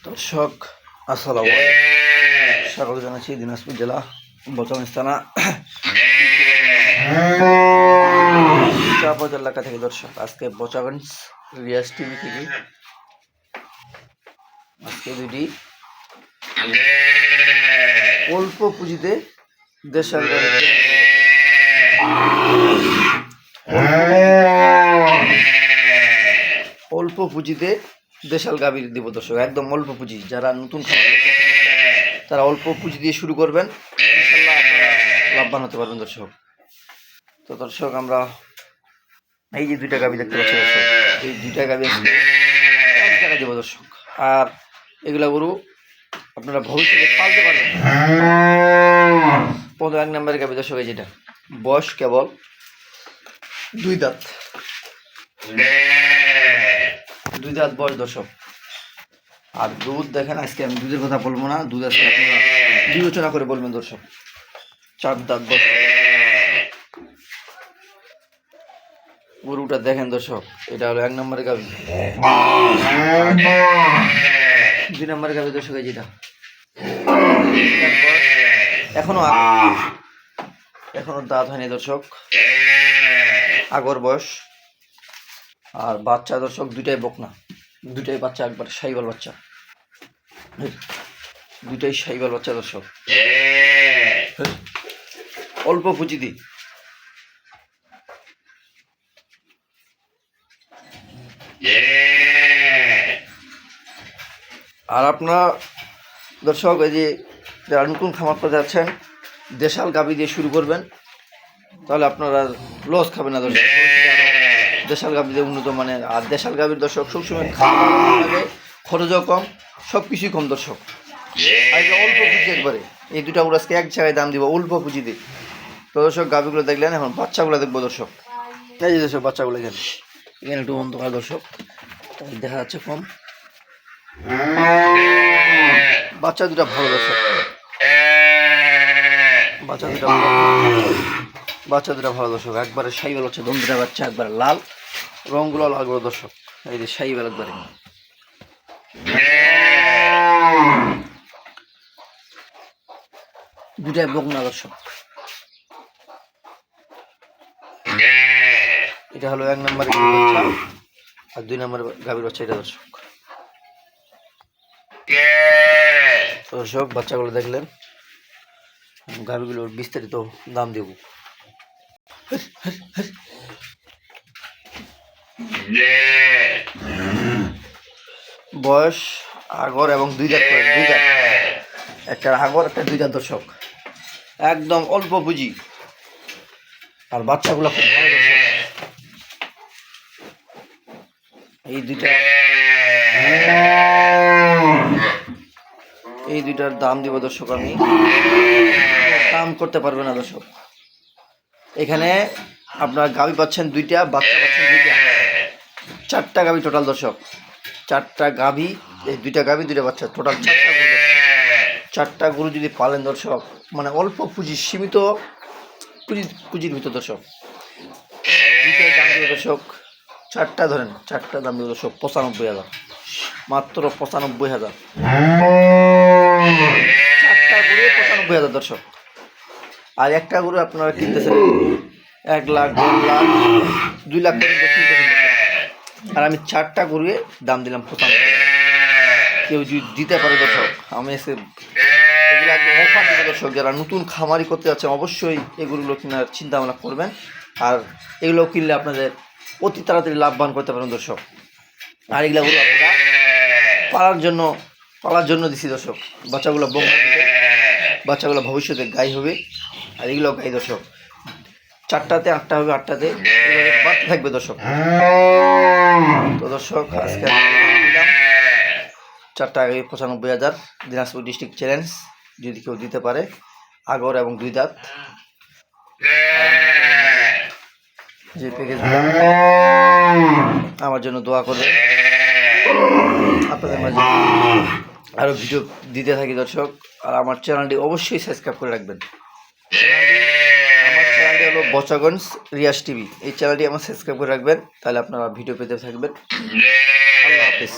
দর্শক আসসালামু আলাইকুম, স্বাগত জানাচ্ছি দিনাজপুর জেলা বচগঞ্জ থানা চাপাবাজার এলাকা থেকে। দর্শক আজকে বচগঞ্জ রিয়াজ টিভি থেকে আজকে দুটি অল্প পুঁজিতে দেশের অল্প পুঁজিতে দেশাল গাভী দিব দর্শক। একদম অল্প পুঁজি, যারা নতুন তারা অল্প পুঁজি দিয়ে শুরু করবেন, ইনশাআল্লাহ আপনারা লাভবান হতে পারবেন দর্শক। তো দর্শক আমরা এই যে দুইটা গাভী দেখতে পাচ্ছি দর্শক, এই দুইটা গাভী এক জায়গায় দেবো দর্শক। আর এগুলা গরু আপনারা ভবিষ্যতে পালতে পারবেন। প্রথম 1 নম্বরের গাভী দর্শক, এই যেটা বয়স কেবল 2 দাঁত, 2 দাঁত বয়স দর্শক। আর দুধ দেখেন, আজকে আমি দুধের কথা বলবো না, দুধ আজকে আপনারা বিবেচনা করে বলবেন দর্শক। 4 দাঁত বয়স গরুটা দেখেন দর্শক, এটা হলো 1 নম্বরের গাভী। 2 নম্বরের গাভী দর্শক, এই যেটা এখনো দাঁত হয়নি দর্শক, আগর বয়স। আর বাচ্চা দর্শক দুইটাই বকনা, দুইটাই বাচ্চা, একবার শাহিওয়াল বাচ্চা, দুইটাই শাহিওয়াল বাচ্চা দর্শক। অল্প পুঁজি দিই, আর আপনার দর্শক এই যে যারা নতুন খামার করতে যাচ্ছেন, দেশাল গাভী দিয়ে শুরু করবেন, তাহলে আপনারা লস খাবেন না দর্শক। দেশাল গাভী দিয়ে উন্নত মানের। আর দেশাল গাভীর দর্শক সবসময় খাওয়া, খরচও কম, সব কিছুই কম দর্শক। আর অল্প পুঁজি একবারে, এই দুটা গরু আজকে এক জায়গায় দাম দিব অল্প পুঁজি দিয়ে। তো দর্শক গাভীগুলো দেখলেন, এখন বাচ্চাগুলো দেখবো দর্শক। এই যে দর্শক বাচ্চাগুলো এখানে এখানে একটু অন্ধকার দর্শক, দেখা যাচ্ছে কম। বাচ্চা দুটা ভালো দর্শক, বাচ্চা দুটা ভালো দর্শক, একবারে শাহিওয়াল হচ্ছে দন্দুরা বাচ্চা, একবারে লাল, রঙগুলো লাল করে দর্শক। এই যে শাহিওয়াল একবারে, দুটাই বকনা দর্শক। এটা হলো 1 নম্বর বাচ্চা, আর 2 নম্বর গাভীর বাচ্চা এটা দর্শক। দর্শক বাচ্চাগুলো দেখলেন, গাভীগুলোর বিস্তারিত দাম দেব। বয়স আগর এবং 2 দাঁত, একটা আগর একটা 2 দাঁত দর্শক, একদম অল্প পুঁজি। আর বাচ্চাগুলো খুব ভালো দর্শক। এই দুইটার দাম দিব দর্শক, আমি দাম করতে পারবে না দর্শক। এখানে আপনার গাভী পাচ্ছেন 2টা, বাচ্চা পাচ্ছেন 2টা, 4টা গাভী টোটাল দর্শক। 4টা গাভী, এই 2টা গাভী 2টা বাচ্চা, টোটাল 4টা গরু। 4টা গরু যদি পালেন দর্শক, মানে অল্প পুঁজি, সীমিত পুঁজির ভিতর দর্শক, 2টার দাম দিব দর্শক। 4টা ধরেন, 4টা দাম দিব দর্শক 95,000, মাত্র 95,000। 4টা গরু 95,000 দর্শক। আর একটা গরু আপনারা কিনতেছেন 1 লাখ, 1.5 লাখ, 2 লাখ করে কিনতেছেন দর্শক। আর আমি 4টা গরুয়ে দাম দিলাম 95,000। কেউ যদি দিতে পারে দর্শক, আমি এগুলো একদম অফার দেবো দর্শক। যারা নতুন খামারি করতে যাচ্ছে অবশ্যই এগুলো কেনার চিন্তা ভাবনা করবেন। আর এগুলো কিনলে আপনাদের অতি তাড়াতাড়ি লাভবান করতে পারেন দর্শক। আর এগুলো আপনারা পালার জন্য দিছি দর্শক। বাচ্চাগুলো বকনা দিতে, বাচ্চাগুলো ভবিষ্যতে গাই হবে। আর এগুলো গাই দর্শক, 4টাতে 8টা হবে, 8টাতে বাড়তে থাকবে দর্শক। তো দর্শক আজকে 4টা 95,000, দিনাজপুর ডিস্ট্রিক্ট চ্যালেঞ্জ। যদি কেউ দিতে পারে, আগর এবং 2 দাঁত, যে প্যাকেজ আমার জন্য দোয়া করবে। আপনাদের মাঝে আরও ভিডিও দিতে থাকি দর্শক। আর আমার চ্যানেলটি অবশ্যই সাবস্ক্রাইব করে রাখবেন। আমার চ্যানেলটি হলো বচগঞ্জ রিয়াজ টিভি, এই চ্যানেলটি আমার সাবস্ক্রাইব করে রাখবেন, তাহলে আপনারা ভিডিও পেতে থাকবেন। আল্লাহ হাফেজ।